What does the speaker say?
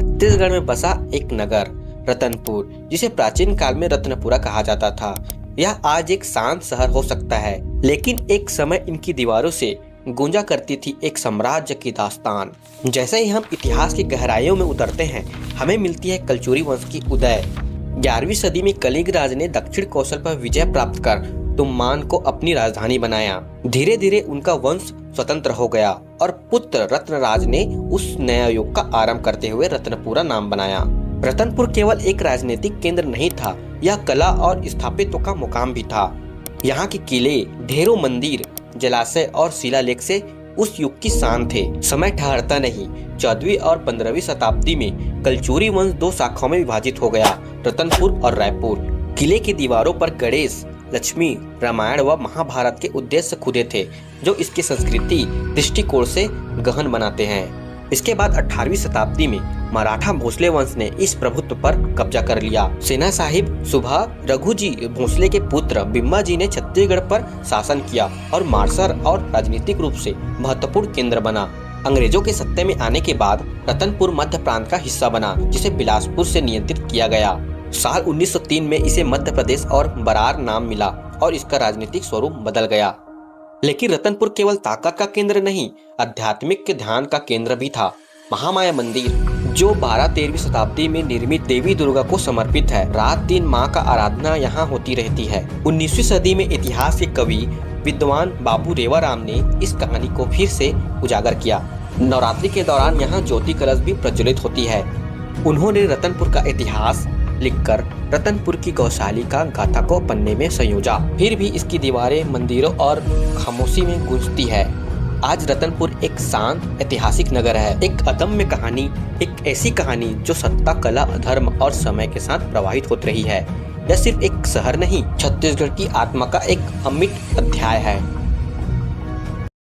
छत्तीसगढ़ में बसा एक नगर रतनपुर, जिसे प्राचीन काल में रत्नपुरा कहा जाता था। यह आज एक शांत शहर हो सकता है, लेकिन एक समय इनकी दीवारों से गूंजा करती थी एक साम्राज्य की दास्तान। जैसे ही हम इतिहास की गहराइयों में उतरते हैं, हमें मिलती है कलचुरी वंश की उदय। 11वीं सदी में कलिंग राज ने दक्षिण कौशल पर विजय प्राप्त कर तुम्मान को अपनी राजधानी बनाया। धीरे धीरे उनका वंश स्वतंत्र हो गया और पुत्र रत्नराज ने उस नया युग का आरंभ करते हुए रत्नपुरा नाम बनाया। रतनपुर केवल एक राजनीतिक केंद्र नहीं था, यह कला और स्थापत्य का मुकाम भी था। यहाँ के किले, ढेरों मंदिर, जलाशय और शिलालेख से उस युग की शान थे। समय ठहरता नहीं। 14वीं और 15वीं शताब्दी में कलचुरी वंश दो शाखाओं में विभाजित हो गया, रतनपुर और रायपुर। किले की दीवारों पर गणेश, लक्ष्मी, रामायण व महाभारत के उद्देश्य खुदे थे, जो इसके संस्कृति दृष्टिकोण से गहन बनाते हैं। इसके बाद 18वीं शताब्दी में मराठा भोसले वंश ने इस प्रभुत्व पर कब्जा कर लिया। सेना साहिब सुभा रघुजी भोसले के पुत्र बिम्बा जी ने छत्तीसगढ़ पर शासन किया और मार्शल और राजनीतिक रूप से महत्वपूर्ण केंद्र बना। अंग्रेजों के सत्ते में आने के बाद रतनपुर मध्य प्रांत का हिस्सा बना, जिसे बिलासपुर से नियंत्रित किया गया। साल 1903 में इसे मध्य प्रदेश और बरार नाम मिला और इसका राजनीतिक स्वरूप बदल गया। लेकिन रतनपुर केवल ताकत का केंद्र नहीं, आध्यात्मिक के ध्यान का केंद्र भी था। महामाया मंदिर, जो 12-13वीं शताब्दी में निर्मित देवी दुर्गा को समर्पित है, रात दिन मां का आराधना यहाँ होती रहती है। 19वीं सदी में इतिहास के कवि विद्वान बाबू रेवाराम ने इस कहानी को फिर से उजागर किया। नवरात्रि के दौरान यहाँ ज्योति कलश भी प्रज्वलित होती है। उन्होंने रतनपुर का इतिहास लिखकर रतनपुर की गौशाली का गाथा को पन्ने में संयोजा। फिर भी इसकी दीवारें मंदिरों और खामोशी में गूंजती है। आज रतनपुर एक शांत ऐतिहासिक नगर है, एक अदम्य कहानी, एक ऐसी कहानी जो सत्ता, कला, धर्म और समय के साथ प्रवाहित होती रही है। यह सिर्फ एक शहर नहीं, छत्तीसगढ़ की आत्मा का एक अमिट अध्याय है।